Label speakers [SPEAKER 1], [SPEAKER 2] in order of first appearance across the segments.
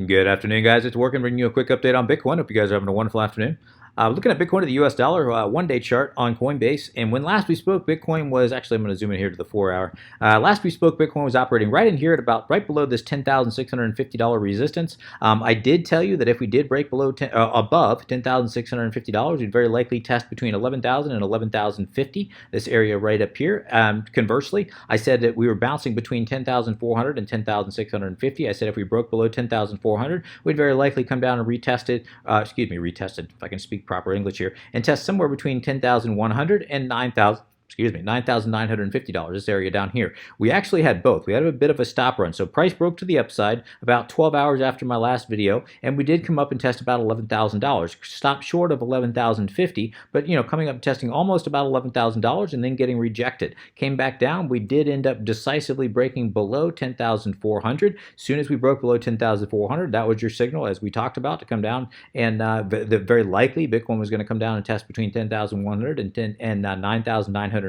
[SPEAKER 1] Good afternoon, guys. It's Workin, bringing you a quick update on Bitcoin. Hope you guys are having a wonderful afternoon. Looking at Bitcoin to the US dollar, one-day chart on Coinbase. And when last we spoke, Bitcoin was actually, I'm going to zoom in here to the 4-hour. Last we spoke, Bitcoin was operating right in here at about right below this $10,650 resistance. I did tell you that if we did break above $10,650, we'd very likely test between 11,000 and 11,050. This area right up here. Conversely, I said that we were bouncing between 10,400 and 10,650. I said if we broke below 10,400, we'd very likely come down and retest it. Retested, if I can speak proper English here, and test somewhere between 10,100 and 9,000. $9,950, this area down here. We actually had both. We had a bit of a stop run. So price broke to the upside about 12 hours after my last video, and we did come up and test about $11,000. Stopped short of 11,050, but coming up testing almost about $11,000 and then getting rejected. Came back down. We did end up decisively breaking below 10,400. As soon as we broke below 10,400, that was your signal, as we talked about, to come down, and very likely Bitcoin was going to come down and test between 10,100 and 9,950.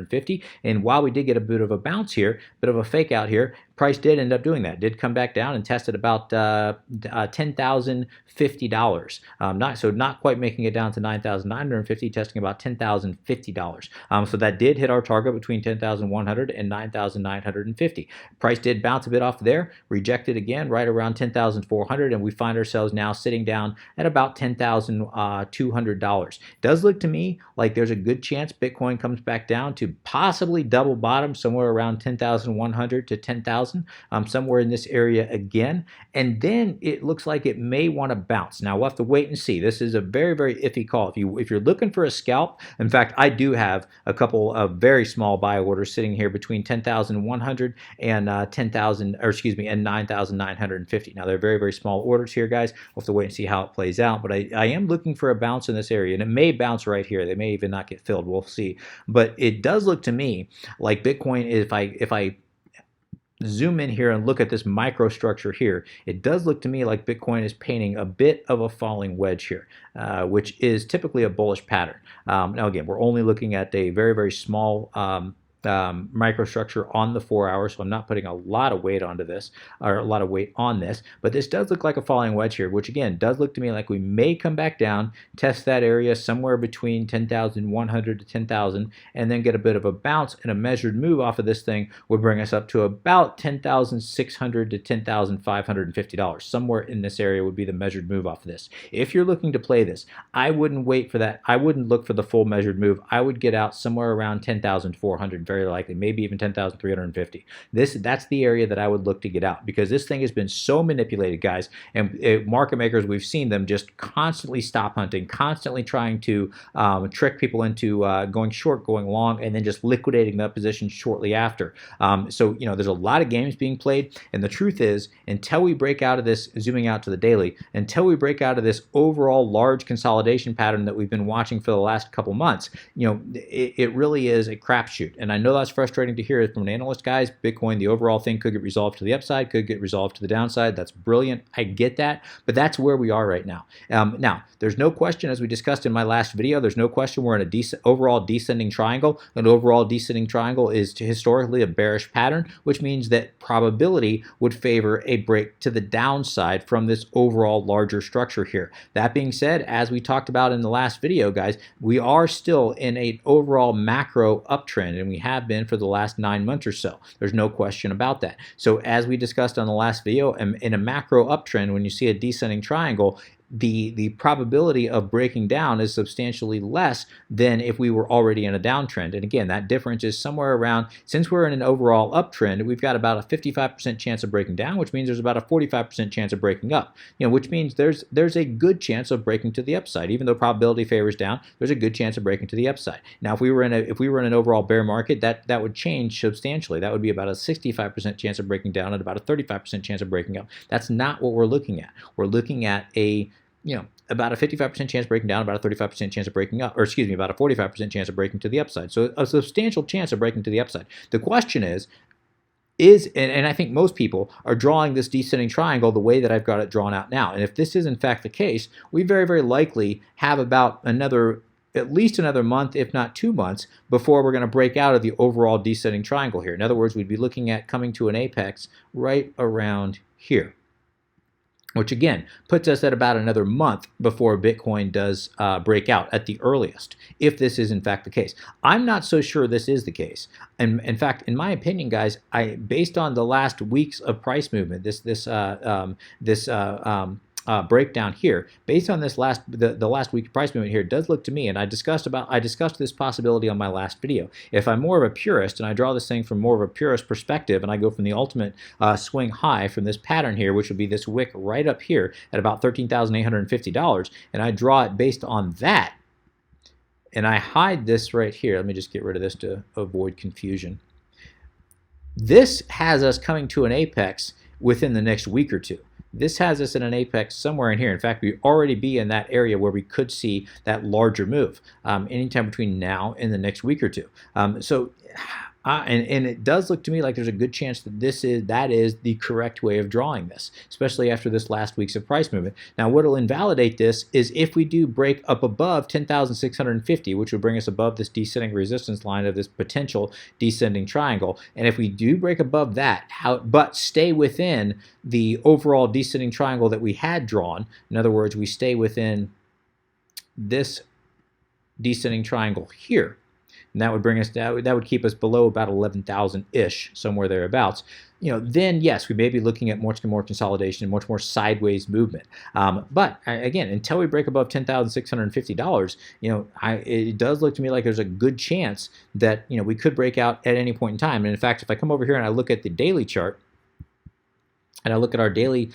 [SPEAKER 1] And while we did get a bit of a bounce here, bit of a fake out here, price did end up doing that. Did come back down and tested about $10,050. Not quite making it down to 9,950, testing about $10,050. So that did hit our target between 10,100 and 9,950. Price did bounce a bit off there, rejected again right around 10,400, and we find ourselves now sitting down at about $10,200. Does look to me like there's a good chance Bitcoin comes back down to possibly double bottom somewhere around 10,100 to 10,000, somewhere in this area again, and then it looks like it may want to bounce. Now we'll have to wait and see. This is a very, very iffy call. If you're looking for a scalp, in fact, I do have a couple of very small buy orders sitting here between 10,100 and 10,000, or excuse me, and 9,950. Now they're very, very small orders here, guys. We'll have to wait and see how it plays out, but I am looking for a bounce in this area, and it may bounce right here. They may even not get filled. We'll see. But it does look to me like Bitcoin, if I zoom in here and look at this microstructure here, it does look to me like Bitcoin is painting a bit of a falling wedge here, which is typically a bullish pattern. Now again, we're only looking at a very, very small microstructure on the 4 hours, so I'm not putting a lot of weight onto this, or a lot of weight on this, but this does look like a falling wedge here, which again does look to me like we may come back down, test that area somewhere between 10,100 to 10,000, and then get a bit of a bounce, and a measured move off of this thing would bring us up to about 10,600 to 10,550 dollars. Somewhere in this area would be the measured move off of this. If you're looking to play this, I wouldn't wait for that. I wouldn't look for the full measured move. I would get out somewhere around 10,400, very likely, maybe even 10,350. That's the area that I would look to get out, because this thing has been so manipulated, guys, and market makers, we've seen them just constantly stop hunting, constantly trying to trick people into going short, going long, and then just liquidating that position shortly after. So there's a lot of games being played, and the truth is, until we break out of this, zooming out to the daily, until we break out of this overall large consolidation pattern that we've been watching for the last couple months, it really is a crapshoot. And I know that's frustrating to hear from an analyst, guys. Bitcoin, the overall thing could get resolved to the upside, could get resolved to the downside. That's brilliant. I get that, but that's where we are right now. Now, there's no question, as we discussed in my last video, there's no question we're in a overall descending triangle. An overall descending triangle is historically a bearish pattern, which means that probability would favor a break to the downside from this overall larger structure here. That being said, as we talked about in the last video, guys, we are still in an overall macro uptrend, and we have been for the last 9 months or so. There's no question about that. So as we discussed on the last video, in a macro uptrend, when you see a descending triangle, the probability of breaking down is substantially less than if we were already in a downtrend. And again, that difference is somewhere around, since we're in an overall uptrend, we've got about a 55% chance of breaking down, which means there's about a 45% chance of breaking up. Which means there's a good chance of breaking to the upside. Even though probability favors down, there's a good chance of breaking to the upside. Now, if we were in an overall bear market, that would change substantially. That would be about a 65% chance of breaking down and about a 35% chance of breaking up. That's not what we're looking at. We're looking at about a 55% chance of breaking down, about a 35% chance of breaking up, or excuse me, about a 45% chance of breaking to the upside. So a substantial chance of breaking to the upside. The question is, and I think most people are drawing this descending triangle the way that I've got it drawn out now. And if this is in fact the case, we very, very likely have about at least another month, if not 2 months, before we're going to break out of the overall descending triangle here. In other words, we'd be looking at coming to an apex right around here. which again puts us at about another month before Bitcoin does break out at the earliest, if this is in fact the case. I'm not so sure this is the case. And in fact, in my opinion, guys, based on the last weeks of price movement, this breakdown here, based on this the last week price movement here, it does look to me, and I discussed this possibility on my last video. If I'm more of a purist and I draw this thing from more of a purist perspective, and I go from the ultimate swing high from this pattern here, which would be this wick right up here at about $13,850, and I draw it based on that, and I hide this right here. Let me just get rid of this to avoid confusion. This has us coming to an apex within the next week or two. This has us in an apex somewhere in here. In fact, we already be in that area where we could see that larger move anytime between now and the next week or two. And it does look to me like there's a good chance that that is the correct way of drawing this, especially after this last week's of price movement. Now, what will invalidate this is if we do break up above 10,650, which would bring us above this descending resistance line of this potential descending triangle. And if we do break above that, but stay within the overall descending triangle that we had drawn, in other words, we stay within this descending triangle here, and that would bring us down, that would keep us below about 11,000-ish, somewhere thereabouts. Then yes, we may be looking at much more consolidation, much more sideways movement. But again, until we break above $10,650, it does look to me like there's a good chance that we could break out at any point in time. And in fact, if I come over here and I look at the daily chart, and I look at our daily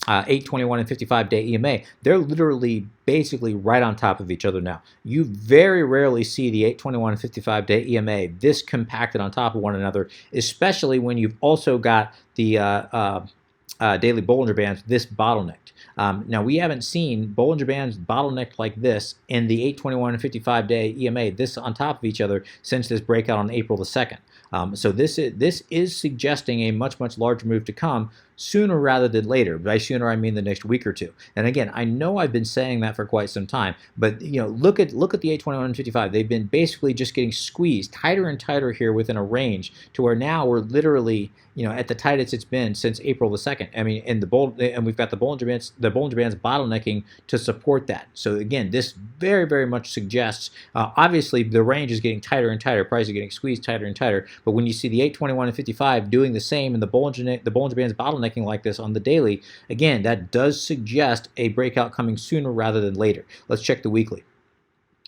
[SPEAKER 1] 8, 21, and 55-day EMA, they're literally basically right on top of each other now. You very rarely see the 8, 21, and 55-day EMA this compacted on top of one another, especially when you've also got the daily Bollinger Bands this bottlenecked. Now, we haven't seen Bollinger Bands bottlenecked like this in the 8, 21, and 55-day EMA, this on top of each other, since this breakout on April the 2nd. So this is suggesting a much larger move to come sooner rather than later. By sooner, I mean the next week or two. And again, I know I've been saying that for quite some time, but look at the 821 and 55. They've been basically just getting squeezed tighter and tighter here within a range to where now we're literally at the tightest it's been since April the 2nd. I mean, and we've got the Bollinger Bands bottlenecking to support that. So again, this very much suggests obviously the range is getting tighter and tighter, price is getting squeezed tighter and tighter. But when you see the 821 and 55 doing the same and the Bollinger Bands bottlenecking like this on the daily, again, that does suggest a breakout coming sooner rather than later. Let's check the weekly.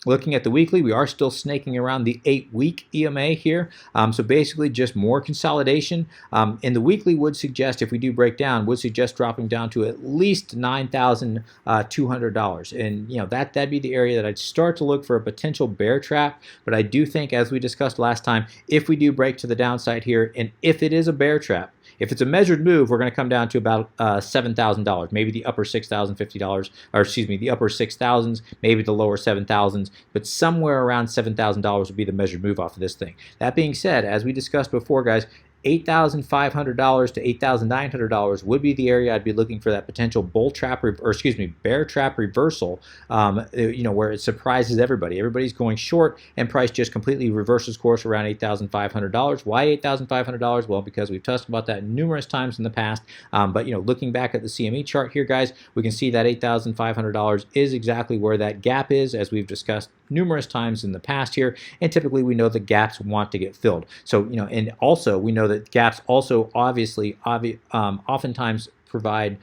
[SPEAKER 1] Looking at the weekly, we are still snaking around the 8-week EMA here. So basically just more consolidation. And the weekly would suggest, if we do break down, would suggest dropping down to at least $9,200. And that'd be the area that I'd start to look for a potential bear trap. But I do think, as we discussed last time, if we do break to the downside here, and if it is a bear trap, if it's a measured move, we're going to come down to about $7,000, maybe the upper $6,050, or excuse me, the upper 6,000s, maybe the lower 7,000s, but somewhere around $7,000 would be the measured move off of this thing. That being said, as we discussed before, guys, $8,500 to $8,900 would be the area I'd be looking for that potential bear trap reversal, where it surprises everybody. Everybody's going short and price just completely reverses course around $8,500. Why $8,500? Well, because we've talked about that numerous times in the past. But looking back at the CME chart here, guys, we can see that $8,500 is exactly where that gap is, as we've discussed numerous times in the past here. And typically we know the gaps want to get filled. So, and also we know that gaps also oftentimes provide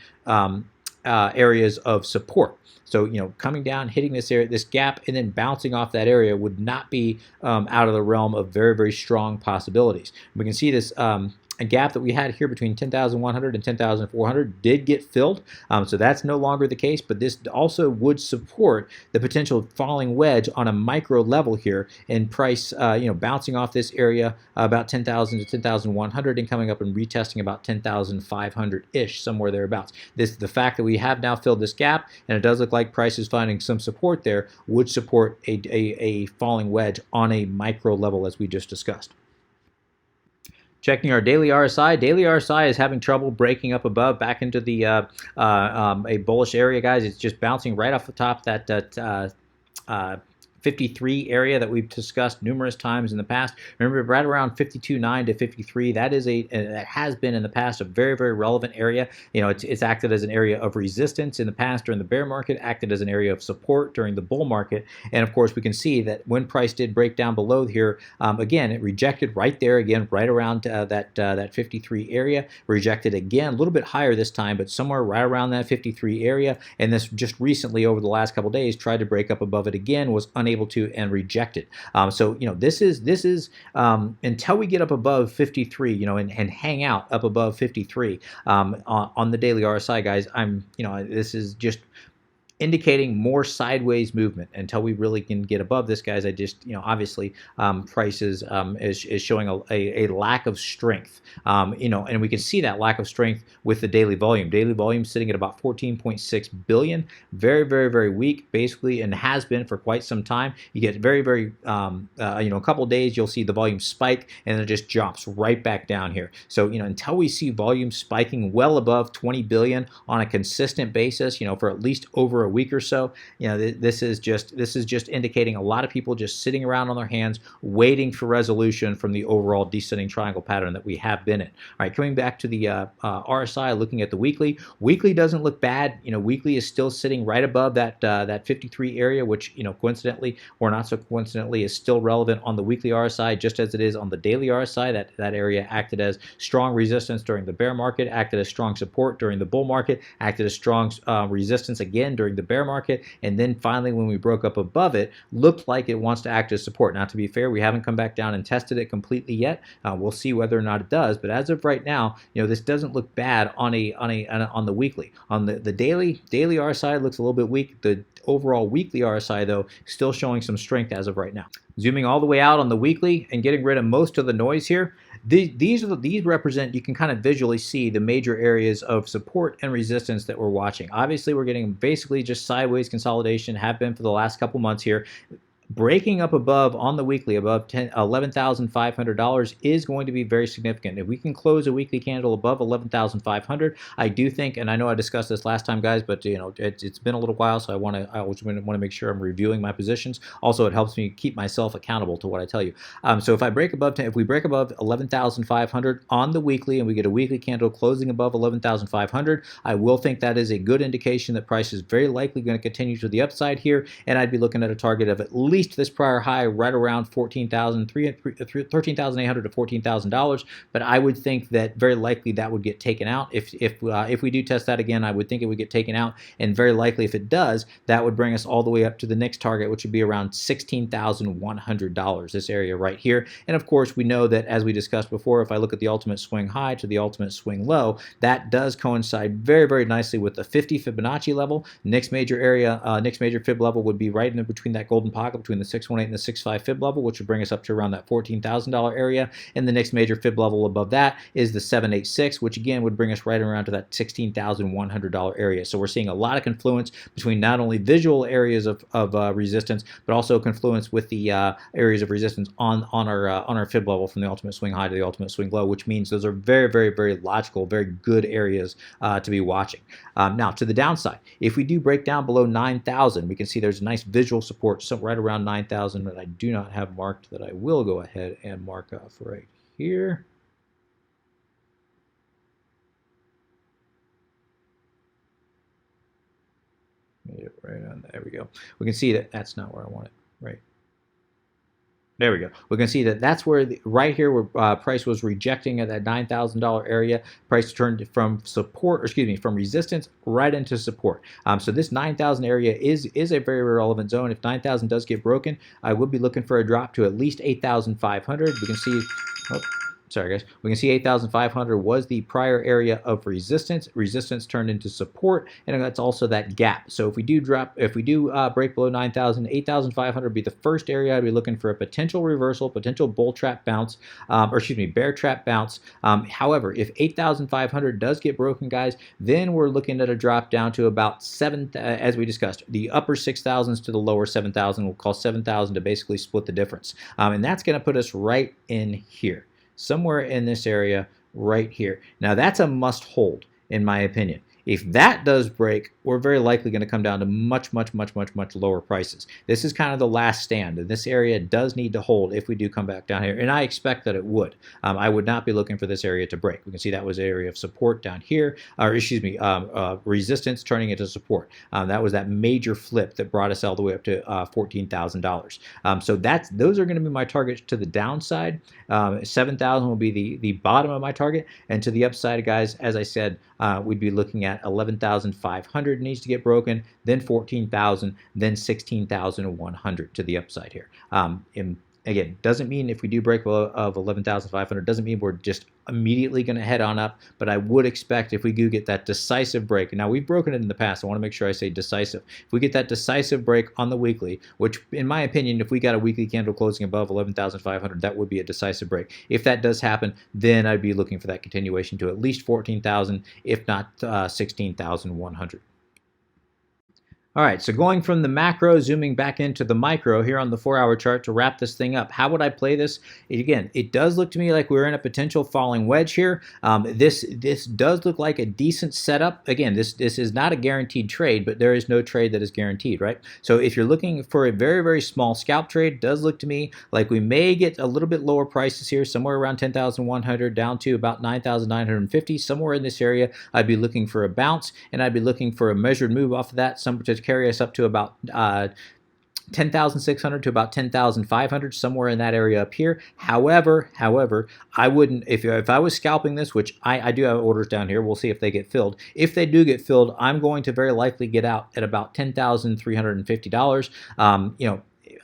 [SPEAKER 1] areas of support. So, coming down, hitting this area, this gap, and then bouncing off that area would not be out of the realm of very strong possibilities. We can see this a gap that we had here between 10,100 and 10,400 did get filled. So that's no longer the case, but this also would support the potential falling wedge on a micro level here in price, bouncing off this area about 10,000 to 10,100 and coming up and retesting about 10,500-ish, somewhere thereabouts. The fact that we have now filled this gap, and it does look like price is finding some support there, would support a falling wedge on a micro level, as we just discussed. Checking our daily RSI. Daily RSI is having trouble breaking up above back into the a bullish area, guys. It's just bouncing right off the top of that 53 area that we've discussed numerous times in the past. Remember, right around 52.9 to 53, that has been in the past a very relevant area. It's acted as an area of resistance in the past during the bear market, acted as an area of support during the bull market, and of course we can see that when price did break down below here, again it rejected right there again, right around that 53 area, rejected again a little bit higher this time, but somewhere right around that 53 area, and this just recently over the last couple days tried to break up above it again, was unable to, and rejected. So this is until we get up above 53, and hang out up above 53 on the daily RSI, guys. This is just indicating more sideways movement until we really can get above this, guys. I just, obviously, price is showing a lack of strength, and we can see that lack of strength with the daily volume. Daily volume sitting at about 14.6 billion, very weak, basically, and has been for quite some time. You get very, a couple of days, you'll see the volume spike, and then it just jumps right back down here. So, until we see volume spiking well above 20 billion on a consistent basis, for at least over a week or so, this is just indicating a lot of people just sitting around on their hands waiting for resolution from the overall descending triangle pattern that we have been in. All right, coming back to the RSI, looking at the weekly doesn't look bad. Weekly is still sitting right above that 53 area, which coincidentally or not so coincidentally is still relevant on the weekly RSI, just as it is on the daily RSI. That area acted as strong resistance during the bear market, acted as strong support during the bull market, acted as strong resistance again during the bear market, and then finally when we broke up above it, looked like it wants to act as support. Now, to be fair, we haven't come back down and tested it completely yet. We'll see whether or not it does, but as of right now, this doesn't look bad on the weekly. On the daily RSI looks a little bit weak. The overall weekly RSI, though, still showing some strength as of right now. Zooming all the way out on the weekly and getting rid of most of the noise here, these represent, you can kind of visually see the major areas of support and resistance that we're watching. Obviously, we're getting basically just sideways consolidation, have been for the last couple months here. Breaking up above on the weekly, above $11,500 is going to be very significant. If we can close a weekly candle above 11,500, I do think, and I know I discussed this last time, guys, but it's been a little while, so I always want to make sure I'm reviewing my positions. Also, it helps me keep myself accountable to what I tell you. So if we break above 11,500 on the weekly, and we get a weekly candle closing above 11,500, I will think that is a good indication that price is very likely going to continue to the upside here, and I'd be looking at a target of at least this prior high right around $13,800 to $14,000, but I would think that very likely that would get taken out. If we do test that again, I would think it would get taken out, and very likely if it does, that would bring us all the way up to the next target, which would be around $16,100, this area right here. And of course, we know that, as we discussed before, if I look at the ultimate swing high to the ultimate swing low, that does coincide very nicely with the 50 Fibonacci level. Next major fib level would be right in between that golden pocket, between the 618 and the 65 fib level, which would bring us up to around that $14,000 area. And the next major fib level above that is the 786, which again would bring us right around to that $16,100 area. So we're seeing a lot of confluence between not only visual areas of resistance, but also confluence with the areas of resistance on our fib level from the ultimate swing high to the ultimate swing low, which means those are very logical, very good areas to be watching. Now, to the downside, if we do break down below 9,000, we can see there's a nice visual support right around 9,000 that I do not have marked, that I will go ahead and mark off right here. Made it right on there. We go. We can see that that's not where I want it. Right. There we go. We can see that that's where right here where price was rejecting at that $9,000 area. Price turned from from resistance right into support. So this 9,000 area is a very relevant zone. If 9,000 does get broken, I will be looking for a drop to at least 8,500. We can see. Oh, sorry guys, we can see 8,500 was the prior area of resistance. Resistance turned into support, and that's also that gap. So if we do break below 9,000, 8,500 would be the first area I'd be looking for a potential reversal, potential bull trap bounce, bear trap bounce. However, if 8,500 does get broken, guys, then we're looking at a drop down to about as we discussed, the upper 6,000s to the lower 7,000. We'll call 7,000 to basically split the difference, and that's going to put us right in here, somewhere in this area right here. Now that's a must hold in my opinion. If that does break, we're very likely going to come down to much lower prices. This is kind of the last stand, and this area does need to hold if we do come back down here, and I expect that it would. I would not be looking for this area to break. We can see that was an area of support down here, or excuse me, resistance turning into support. That was that major flip that brought us all the way up to $14,000. So those are going to be my targets to the downside. 7,000 will be the bottom of my target, and to the upside, guys, as I said, we'd be looking at 11,500 needs to get broken, then 14,000, then 16,100 to the upside here. Again, doesn't mean if we do break of 11,500, doesn't mean we're just immediately going to head on up, but I would expect if we do get that decisive break, now we've broken it in the past, I want to make sure I say decisive. If we get that decisive break on the weekly, which in my opinion, if we got a weekly candle closing above 11,500, that would be a decisive break. If that does happen, then I'd be looking for that continuation to at least 14,000, if not 16,100. All right, so going from the macro, zooming back into the micro here on the 4-hour chart to wrap this thing up. How would I play this? Again, it does look to me like we're in a potential falling wedge here. This does look like a decent setup. Again, this is not a guaranteed trade, but there is no trade that is guaranteed, right? So if you're looking for a very small scalp trade, it does look to me like we may get a little bit lower prices here, somewhere around 10,100 down to about 9,950, somewhere in this area. I'd be looking for a bounce, and I'd be looking for a measured move off of that, some to carry us up to about 10,600 to about 10,500, somewhere in that area up here. However, I wouldn't, if I was scalping this, which I do have orders down here, we'll see if they get filled. If they do get filled, I'm going to very likely get out at about $10,350.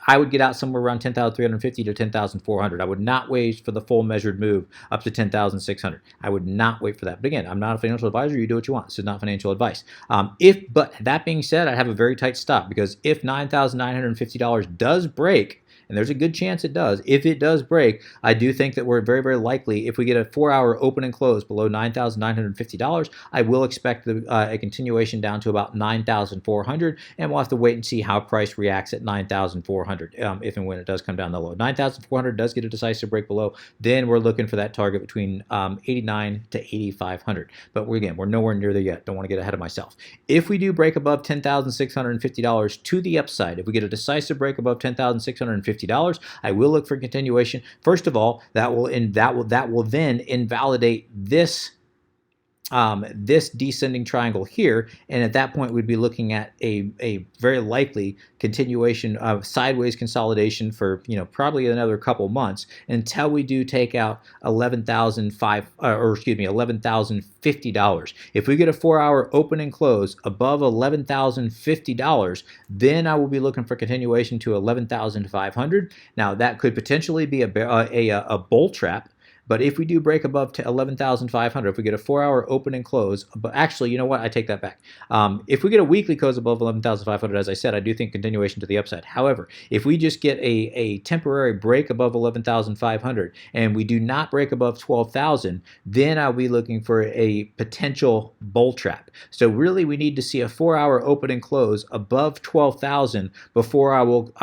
[SPEAKER 1] I would get out somewhere around 10,350 to 10,400. I would not wait for the full measured move up to 10,600. I would not wait for that. But again, I'm not a financial advisor. You do what you want. This is not financial advice. But that being said, I have a very tight stop, because if $9,950 does break, and there's a good chance it does. If it does break, I do think that we're very likely, if we get a 4-hour open and close below $9,950, I will expect a continuation down to about 9,400, and we'll have to wait and see how price reacts at 9,400 if and when it does come down the low. 9,400 does get a decisive break below, then we're looking for that target between 89 to 8,500. But we're nowhere near there yet. Don't want to get ahead of myself. If we do break above $10,650 to the upside, if we get a decisive break above $10,650, I will look for continuation. First of all, that will then invalidate this descending triangle here, and at that point we'd be looking at a very likely continuation of sideways consolidation for probably another couple months until we do take out $11,050. If we get a 4-hour open and close above $11,050, then I will be looking for continuation to 11,500. Now that could potentially be a bull trap. But if we do break above to 11,500, if we get a 4-hour open and close, but actually, you know what? I take that back. If we get a weekly close above 11,500, as I said, I do think continuation to the upside. However, if we just get a temporary break above 11,500 and we do not break above 12,000, then I'll be looking for a potential bull trap. So really, we need to see a 4-hour open and close above 12,000 before I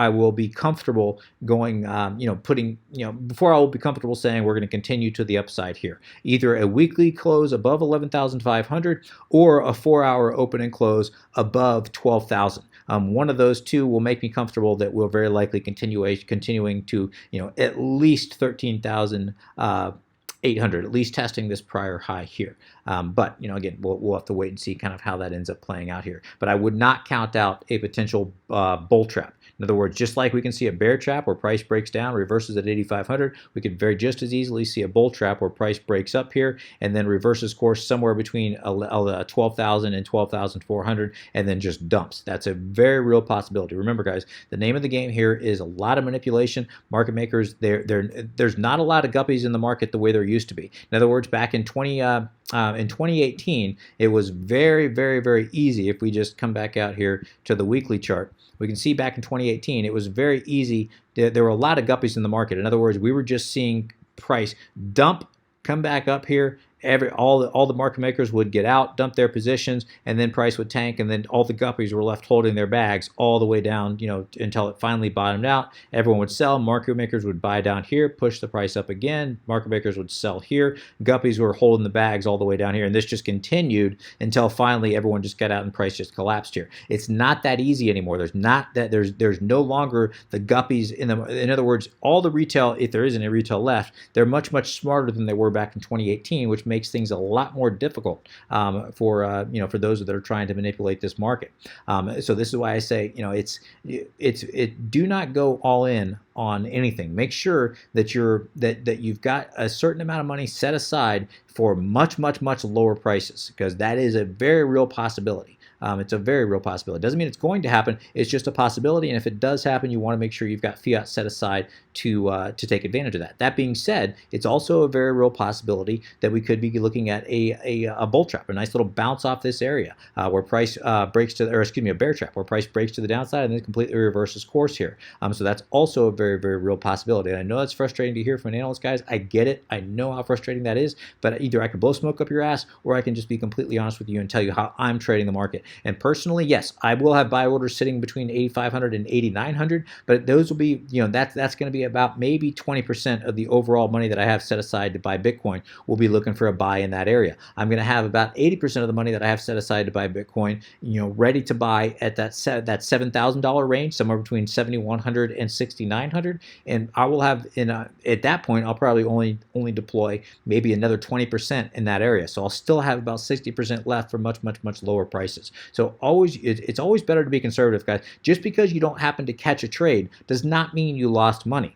[SPEAKER 1] will be comfortable going, before I will be comfortable saying we're going to continue to the upside here. Either a weekly close above 11,500 or a 4-hour open and close above 12,000. One of those two will make me comfortable that we'll very likely continuing to at least 13,800, at least testing this prior high here. But again, we'll have to wait and see kind of how that ends up playing out here. But I would not count out a potential bull trap. In other words, just like we can see a bear trap where price breaks down, reverses at 8,500, we could just as easily see a bull trap where price breaks up here and then reverses course somewhere between 12,000 and 12,400 and then just dumps. That's a very real possibility. Remember, guys, the name of the game here is a lot of manipulation. Market makers, there's not a lot of guppies in the market the way there used to be. In other words, back in 2018, it was very easy. If we just come back out here to the weekly chart, we can see back in 2018, it was very easy. There were a lot of guppies in the market. In other words, we were just seeing price dump, come back up here, all the market makers would get out, dump their positions, and then price would tank, and then all the guppies were left holding their bags all the way down, until it finally bottomed out. Everyone would sell, market makers would buy down here, push the price up again, market makers would sell here, guppies were holding the bags all the way down here, and this just continued until finally everyone just got out and price just collapsed here. It's not that easy anymore. There's no longer the guppies in other words, all the retail, if there is any retail left, they're much smarter than they were back in 2018, which makes things a lot more difficult for those that are trying to manipulate this market. So this is why I say, do not go all in on anything. Make sure that you've got a certain amount of money set aside for much lower prices, because that is a very real possibility. It's a very real possibility. It doesn't mean it's going to happen. It's just a possibility. And if it does happen, you want to make sure you've got fiat set aside to take advantage of that. That being said, it's also a very real possibility that we could be looking at a bull trap, a nice little bounce off this area where price breaks to, or excuse me, a bear trap where price breaks to the downside and then completely reverses course here. So that's also a very real possibility. And I know that's frustrating to hear from an analyst, guys. I get it. I know how frustrating that is. But either I could blow smoke up your ass, or I can just be completely honest with you and tell you how I'm trading the market. And personally, yes, I will have buy orders sitting between 8,500 and 8,900, but those will be, that's going to be about maybe 20% of the overall money that I have set aside to buy Bitcoin will be looking for a buy in that area. I'm going to have about 80% of the money that I have set aside to buy Bitcoin, ready to buy at that $7,000 range, somewhere between 7,100 and 6,900. And I will have at that point, I'll probably only deploy maybe another 20% in that area. So I'll still have about 60% left for much lower prices. So it's always better to be conservative, guys. Just because you don't happen to catch a trade does not mean you lost money.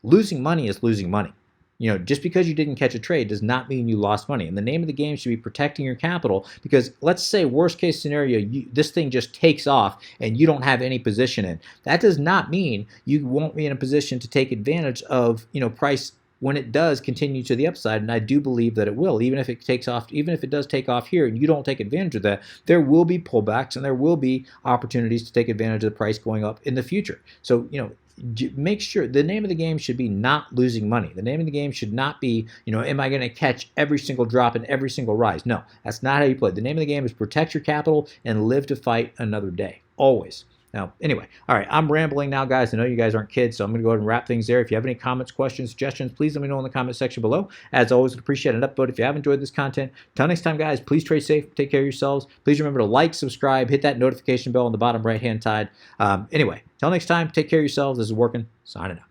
[SPEAKER 1] Losing money is losing money. Just because you didn't catch a trade does not mean you lost money. And the name of the game should be protecting your capital, because let's say worst case scenario, this thing just takes off and you don't have any position in. That does not mean you won't be in a position to take advantage of, price when it does continue to the upside, and I do believe that it will, even if it takes off, even if it does take off here and you don't take advantage of that, there will be pullbacks and there will be opportunities to take advantage of the price going up in the future. So, make sure the name of the game should be not losing money. The name of the game should not be, am I going to catch every single drop and every single rise? No, that's not how you play. The name of the game is protect your capital and live to fight another day, always. Now, anyway, all right, I'm rambling now, guys. I know you guys aren't kids, so I'm going to go ahead and wrap things there. If you have any comments, questions, suggestions, please let me know in the comment section below. As always, I'd appreciate an upvote if you have enjoyed this content. Till next time, guys, please trade safe, take care of yourselves. Please remember to like, subscribe, hit that notification bell on the bottom right-hand side. Anyway, till next time, take care of yourselves. This is Workin, signing out.